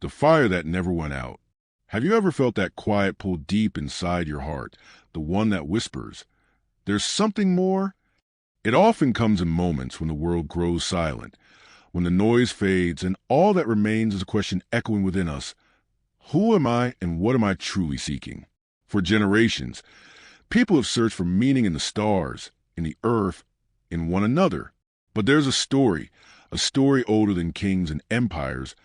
the fire that never went out. Have you ever felt that quiet pull deep inside your heart, the one that whispers, "There's something more"? It often comes in moments when the world grows silent, when the noise fades and all that remains is a question echoing within us: who am I and what am I truly seeking? For generations, people have searched for meaning in the stars, in the earth, in one another. But there's a story older than kings and empires,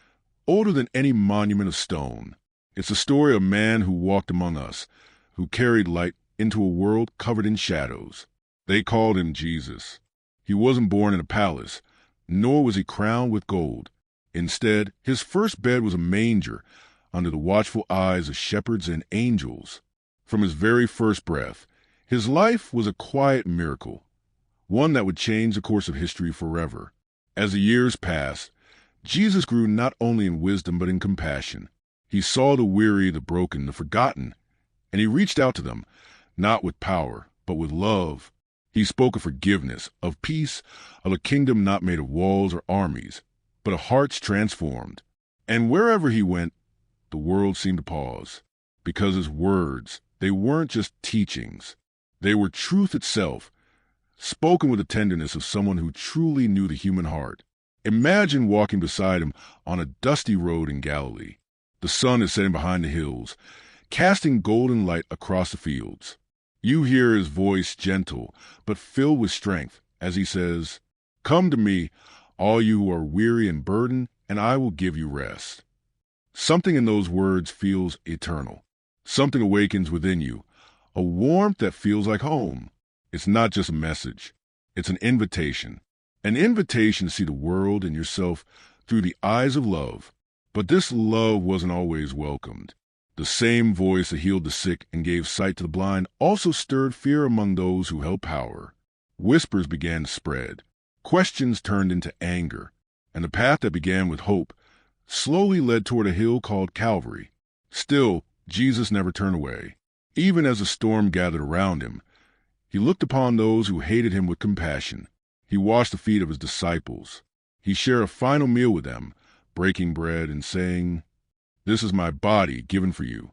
older than any monument of stone. It's the story of a man who walked among us, who carried light into a world covered in shadows. They called him Jesus. He wasn't born in a palace, nor was he crowned with gold. Instead, his first bed was a manger, under the watchful eyes of shepherds and angels. From his very first breath, his life was a quiet miracle, one that would change the course of history forever. As the years passed, Jesus grew not only in wisdom but in compassion. He saw the weary, the broken, the forgotten, and he reached out to them, not with power, but with love. He spoke of forgiveness, of peace, of a kingdom not made of walls or armies, but of hearts transformed. And wherever he went, the world seemed to pause, because his words, they weren't just teachings. They were truth itself, spoken with the tenderness of someone who truly knew the human heart. Imagine walking beside him on a dusty road in Galilee. The sun is setting behind the hills, casting golden light across the fields. You hear his voice gentle, but filled with strength, as he says, "Come to me, all you who are weary and burdened, and I will give you rest." Something in those words feels eternal. Something awakens within you, a warmth that feels like home. It's not just a message. It's an invitation to see the world and yourself through the eyes of love. But this love wasn't always welcomed. The same voice that healed the sick and gave sight to the blind also stirred fear among those who held power. Whispers began to spread. Questions turned into anger. And the path that began with hope slowly led toward a hill called Calvary. Still, Jesus never turned away. Even as the storm gathered around him, he looked upon those who hated him with compassion. He washed the feet of his disciples. He shared a final meal with them, breaking bread and saying, "This is my body given for you."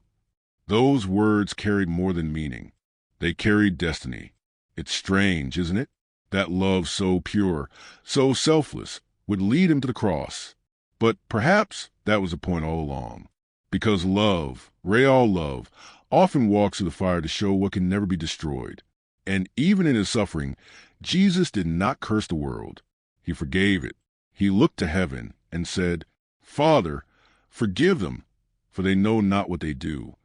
Those words carried more than meaning. They carried destiny. It's strange, isn't it? That love so pure, so selfless, would lead him to the cross. But perhaps that was the point all along. Because love, real love, often walks through the fire to show what can never be destroyed. And even in his suffering, Jesus did not curse the world. He forgave it. He looked to heaven and said, "Father, forgive them, for they know not what they do."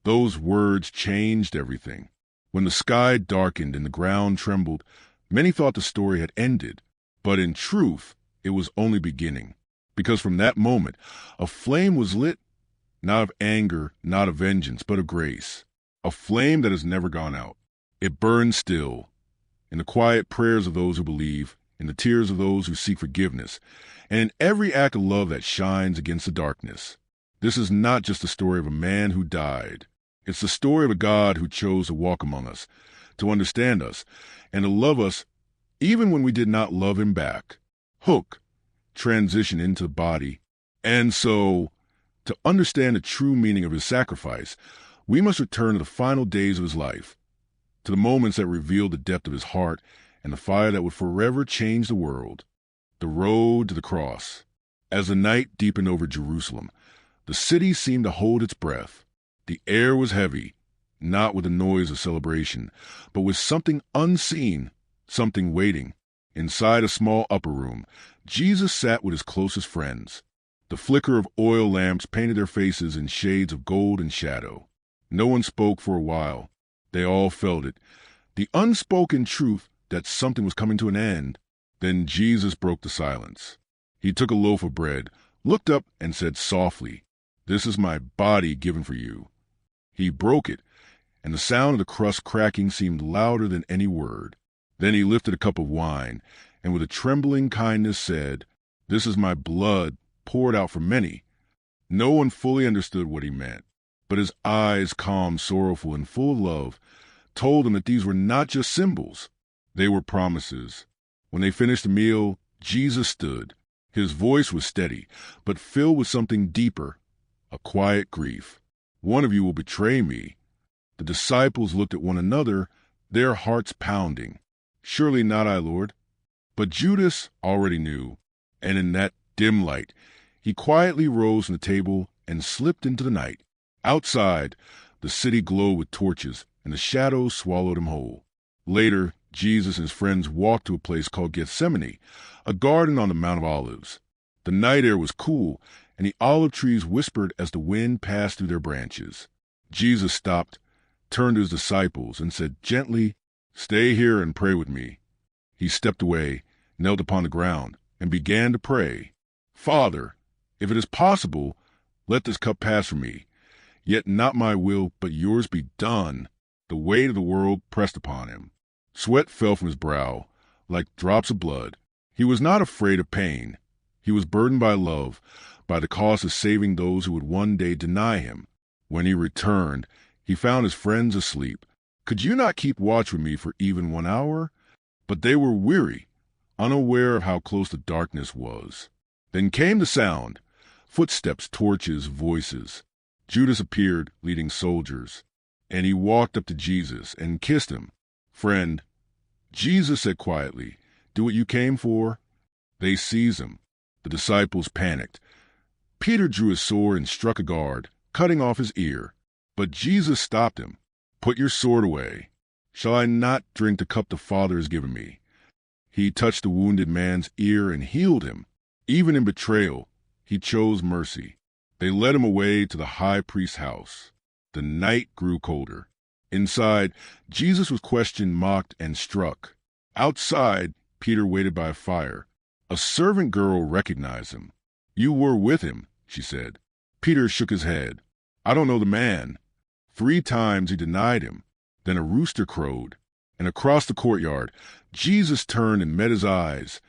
Those words changed everything. When the sky darkened and the ground trembled, many thought the story had ended. But in truth, it was only beginning. Because from that moment, a flame was lit, not of anger, not of vengeance, but of grace. A flame that has never gone out. It burns still, in the quiet prayers of those who believe, in the tears of those who seek forgiveness, and in every act of love that shines against the darkness. This is not just the story of a man who died. It's the story of a God who chose to walk among us, to understand us, and to love us even when we did not love him back. Hook, transition into the body. And so, to understand the true meaning of his sacrifice, we must return to the final days of his life, to the moments that revealed the depth of his heart and the fire that would forever change the world. The road to the cross. As the night deepened over Jerusalem, the city seemed to hold its breath. The air was heavy, not with the noise of celebration, but with something unseen, something waiting. Inside a small upper room, Jesus sat with his closest friends. The flicker of oil lamps painted their faces in shades of gold and shadow. No one spoke for a while. They all felt it, the unspoken truth that something was coming to an end. Then Jesus broke the silence. He took a loaf of bread, looked up, and said softly, "This is my body given for you." He broke it, and the sound of the crust cracking seemed louder than any word. Then he lifted a cup of wine, and with a trembling kindness said, "This is my blood poured out for many." No one fully understood what he meant, but his eyes, calm, sorrowful, and full of love, told him that these were not just symbols. They were promises. When they finished the meal, Jesus stood. His voice was steady, but filled with something deeper, a quiet grief. One of you will betray me. The disciples looked at one another, their hearts pounding. Surely not I, Lord. But Judas already knew, and in that dim light, he quietly rose from the table and slipped into the night. Outside, the city glowed with torches, and the shadows swallowed him whole. Later, Jesus and his friends walked to a place called Gethsemane, a garden on the Mount of Olives. The night air was cool, and the olive trees whispered as the wind passed through their branches. Jesus stopped, turned to his disciples, and said gently, "Stay here and pray with me." He stepped away, knelt upon the ground, and began to pray. "Father, if it is possible, let this cup pass from me. Yet not my will, but yours be done." The weight of the world pressed upon him. Sweat fell from his brow, like drops of blood. He was not afraid of pain. He was burdened by love, by the cost of saving those who would one day deny him. When he returned, he found his friends asleep. "Could you not keep watch with me for even 1 hour?" But they were weary, unaware of how close the darkness was. Then came the sound: footsteps, torches, voices. Judas appeared, leading soldiers, and he walked up to Jesus and kissed him. "Friend," Jesus said quietly, "do what you came for." They seized him. The disciples panicked. Peter drew his sword and struck a guard, cutting off his ear. But Jesus stopped him. "Put your sword away. Shall I not drink the cup the Father has given me?" He touched the wounded man's ear and healed him. Even in betrayal, he chose mercy. They led him away to the high priest's house. The night grew colder. Inside, Jesus was questioned, mocked, and struck. Outside, Peter waited by a fire. A servant girl recognized him. "You were with him," she said. Peter shook his head. "I don't know the man." 3 times he denied him. Then a rooster crowed, and across the courtyard, Jesus turned and met his eyes,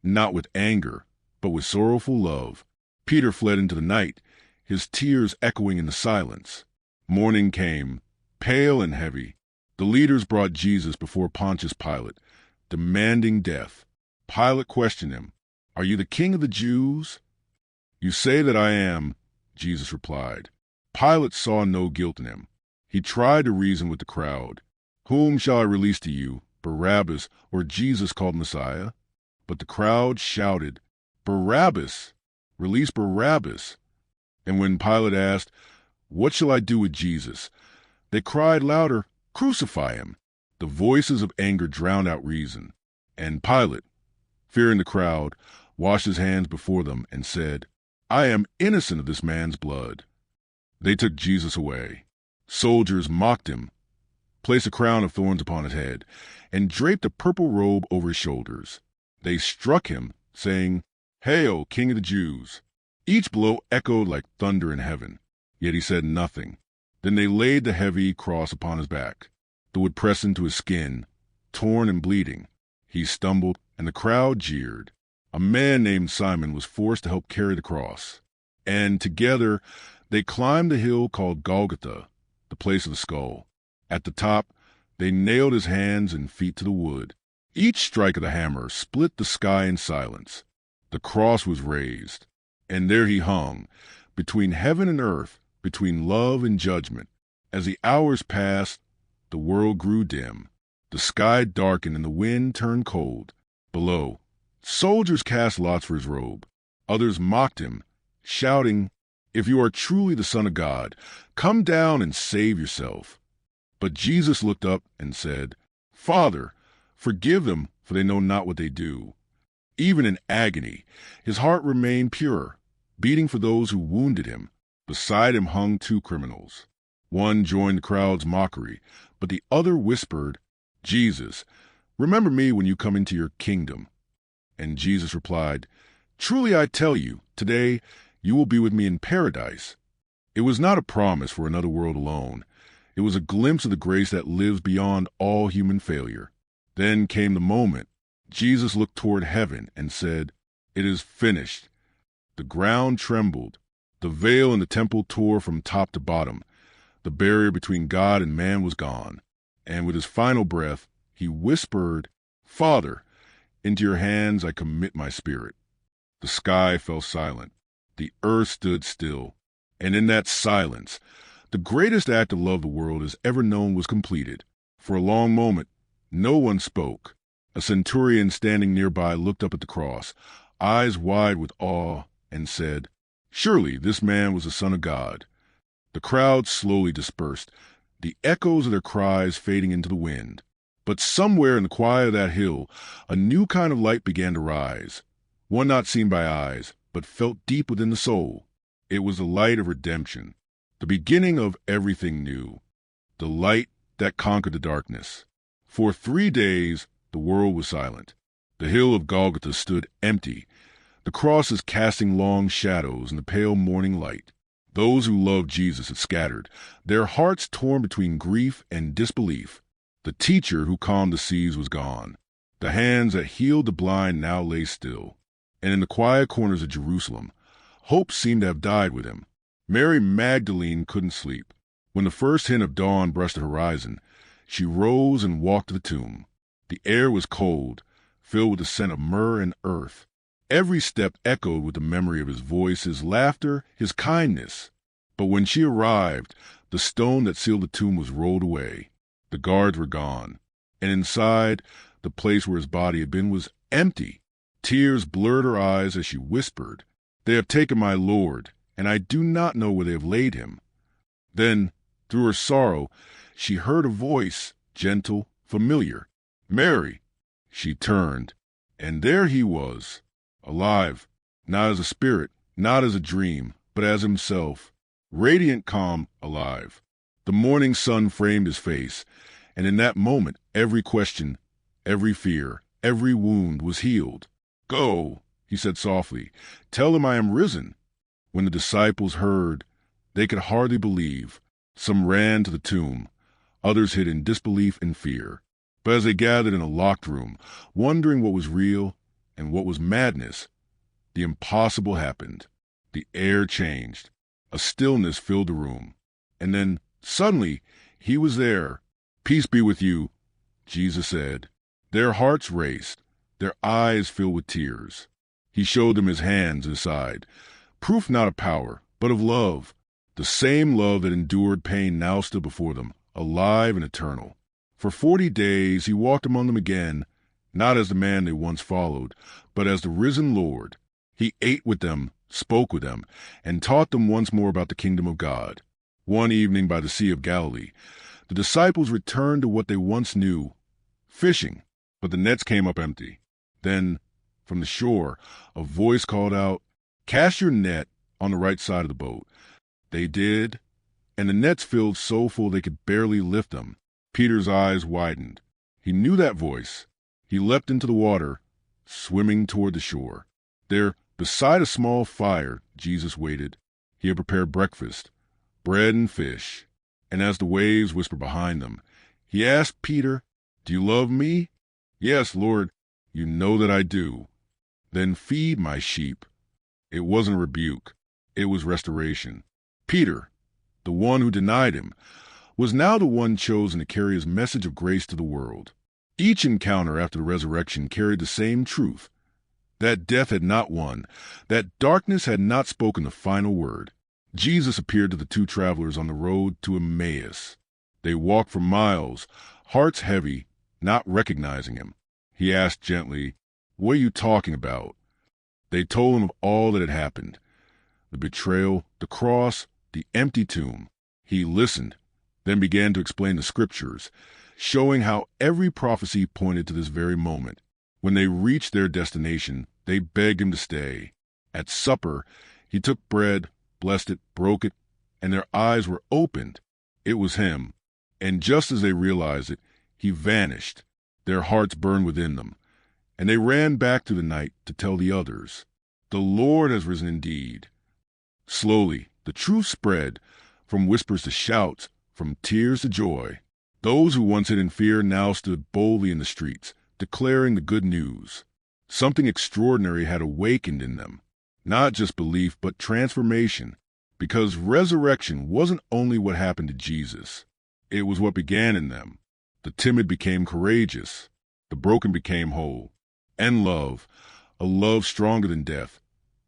not with anger, but with sorrowful love. Peter fled into the night, his tears echoing in the silence. Morning came, pale and heavy. The leaders brought Jesus before Pontius Pilate, demanding death. Pilate questioned him, "Are you the king of the Jews?" "You say that I am," Jesus replied. Pilate saw no guilt in him. He tried to reason with the crowd. "Whom shall I release to you, Barabbas or Jesus called Messiah?" But the crowd shouted, "Barabbas! Release Barabbas!" And when Pilate asked, "What shall I do with Jesus?" they cried louder, "Crucify him!" The voices of anger drowned out reason. And Pilate, fearing the crowd, washed his hands before them and said, "I am innocent of this man's blood." They took Jesus away. Soldiers mocked him, placed a crown of thorns upon his head, and draped a purple robe over his shoulders. They struck him, saying, "Hail, King of the Jews!" Each blow echoed like thunder in heaven, yet he said nothing. Then they laid the heavy cross upon his back. The wood pressed into his skin, torn and bleeding. He stumbled, and the crowd jeered. A man named Simon was forced to help carry the cross. And together they climbed the hill called Golgotha, the place of the skull. At the top, they nailed his hands and feet to the wood. Each strike of the hammer split the sky in silence. The cross was raised, and there he hung, between heaven and earth, between love and judgment. As the hours passed, the world grew dim. The sky darkened and the wind turned cold. Below, soldiers cast lots for his robe. Others mocked him, shouting, "If you are truly the Son of God, come down and save yourself." But Jesus looked up and said, "Father, forgive them, for they know not what they do." Even in agony, his heart remained pure, beating for those who wounded him. Beside him hung 2 criminals. One joined the crowd's mockery, but the other whispered, "Jesus, remember me when you come into your kingdom." And Jesus replied, "Truly I tell you, today you will be with me in paradise." It was not a promise for another world alone. It was a glimpse of the grace that lives beyond all human failure. Then came the moment. Jesus looked toward heaven and said, "It is finished." The ground trembled. The veil in the temple tore from top to bottom. The barrier between God and man was gone. And with his final breath, he whispered, "Father, into your hands I commit my spirit." The sky fell silent. The earth stood still. And in that silence, the greatest act of love the world has ever known was completed. For a long moment, no one spoke. A centurion standing nearby looked up at the cross, eyes wide with awe, and said, "Surely this man was the Son of God." The crowd slowly dispersed, the echoes of their cries fading into the wind. But somewhere in the quiet of that hill, a new kind of light began to rise, one not seen by eyes, but felt deep within the soul. It was the light of redemption, the beginning of everything new, the light that conquered the darkness. For 3 days, the world was silent. The hill of Golgotha stood empty, the crosses casting long shadows in the pale morning light. Those who loved Jesus had scattered, their hearts torn between grief and disbelief. The teacher who calmed the seas was gone. The hands that healed the blind now lay still. And in the quiet corners of Jerusalem, hope seemed to have died with him. Mary Magdalene couldn't sleep. When the first hint of dawn brushed the horizon, she rose and walked to the tomb. The air was cold, filled with the scent of myrrh and earth. Every step echoed with the memory of his voice, his laughter, his kindness. But when she arrived, the stone that sealed the tomb was rolled away. The guards were gone, and inside, the place where his body had been was empty. Tears blurred her eyes as she whispered, "They have taken my Lord, and I do not know where they have laid him." Then, through her sorrow, she heard a voice, gentle, familiar. "Mary!" She turned, and there he was, alive, not as a spirit, not as a dream, but as himself, radiant, calm, alive. The morning sun framed his face, and in that moment every question, every fear, every wound was healed. "Go," he said softly, "tell him I am risen." When the disciples heard, they could hardly believe. Some ran to the tomb, others hid in disbelief and fear. But as they gathered in a locked room, wondering what was real and what was madness, the impossible happened. The air changed. A stillness filled the room. And then, suddenly, he was there. "Peace be with you," Jesus said. Their hearts raced, their eyes filled with tears. He showed them his hands and his side, proof not of power, but of love. The same love that endured pain now stood before them, alive and eternal. For 40 days he walked among them again, not as the man they once followed, but as the risen Lord. He ate with them, spoke with them, and taught them once more about the kingdom of God. One evening by the Sea of Galilee, the disciples returned to what they once knew, fishing, but the nets came up empty. Then, from the shore, a voice called out, "Cast your net on the right side of the boat." They did, and the nets filled so full they could barely lift them. Peter's eyes widened. He knew that voice. He leapt into the water, swimming toward the shore. There, beside a small fire, Jesus waited. He had prepared breakfast, bread and fish, and as the waves whispered behind them, he asked Peter, "Do you love me?" "Yes, Lord, you know that I do." "Then feed my sheep." It wasn't a rebuke. It was restoration. Peter, the one who denied him, was now the one chosen to carry his message of grace to the world. Each encounter after the resurrection carried the same truth, that death had not won, that darkness had not spoken the final word. Jesus appeared to the two travelers on the road to Emmaus. They walked for miles, hearts heavy, not recognizing him. He asked gently, "What are you talking about?" They told him of all that had happened, the betrayal, the cross, the empty tomb. He listened, then began to explain the scriptures, showing how every prophecy pointed to this very moment. When they reached their destination, they begged him to stay. At supper, he took bread, blessed it, broke it, and their eyes were opened. It was him. And just as they realized it, he vanished. Their hearts burned within them, and they ran back through the night to tell the others, "The Lord has risen indeed." Slowly, the truth spread, from whispers to shouts, from tears to joy. Those who once hid in fear now stood boldly in the streets, declaring the good news. Something extraordinary had awakened in them, not just belief, but transformation, because resurrection wasn't only what happened to Jesus. It was what began in them. The timid became courageous, the broken became whole, and love, a love stronger than death,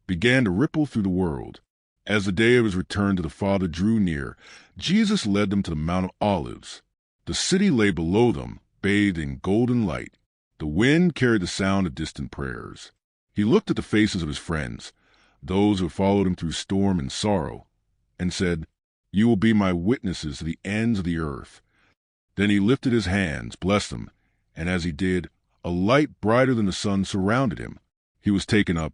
began to ripple through the world. As the day of his return to the Father drew near, Jesus led them to the Mount of Olives. The city lay below them, bathed in golden light. The wind carried the sound of distant prayers. He looked at the faces of his friends, those who followed him through storm and sorrow, and said, "You will be my witnesses to the ends of the earth." Then he lifted his hands, blessed them, and as he did, a light brighter than the sun surrounded him. He was taken up,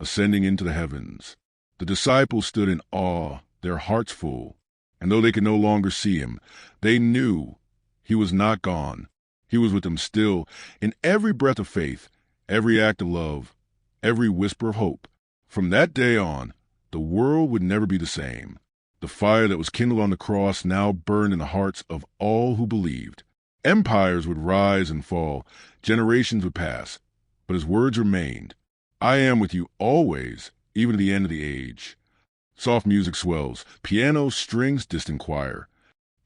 ascending into the heavens. The disciples stood in awe, their hearts full, and though they could no longer see him, they knew he was not gone. He was with them still, in every breath of faith, every act of love, every whisper of hope. From that day on, the world would never be the same. The fire that was kindled on the cross now burned in the hearts of all who believed. Empires would rise and fall, generations would pass, but his words remained. "I am with you always, even to the end of the age." Soft music swells, piano, strings, distant choir.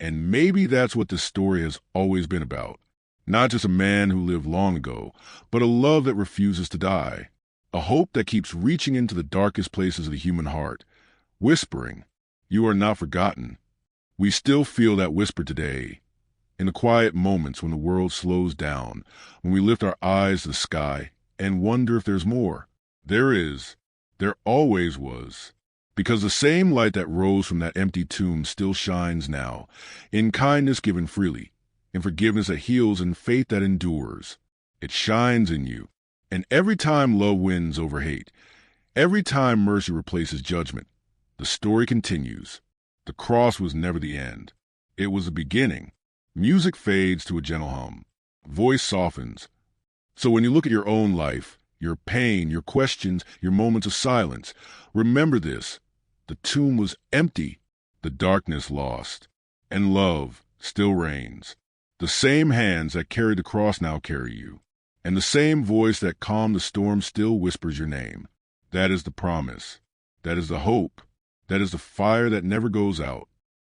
And maybe that's what this story has always been about. Not just a man who lived long ago, but a love that refuses to die. A hope that keeps reaching into the darkest places of the human heart, whispering, "You are not forgotten." We still feel that whisper today. In the quiet moments when the world slows down, when we lift our eyes to the sky and wonder if there's more. There is. There always was. Because the same light that rose from that empty tomb still shines now, in kindness given freely, in forgiveness that heals and faith that endures. It shines in you. And every time love wins over hate, every time mercy replaces judgment, the story continues. The cross was never the end. It was the beginning. Music fades to a gentle hum. Voice softens. So when you look at your own life, your pain, your questions, your moments of silence, remember this. The tomb was empty, the darkness lost, and love still reigns. The same hands that carried the cross now carry you, and the same voice that calmed the storm still whispers your name. That is the promise. That is the hope. That is the fire that never goes out.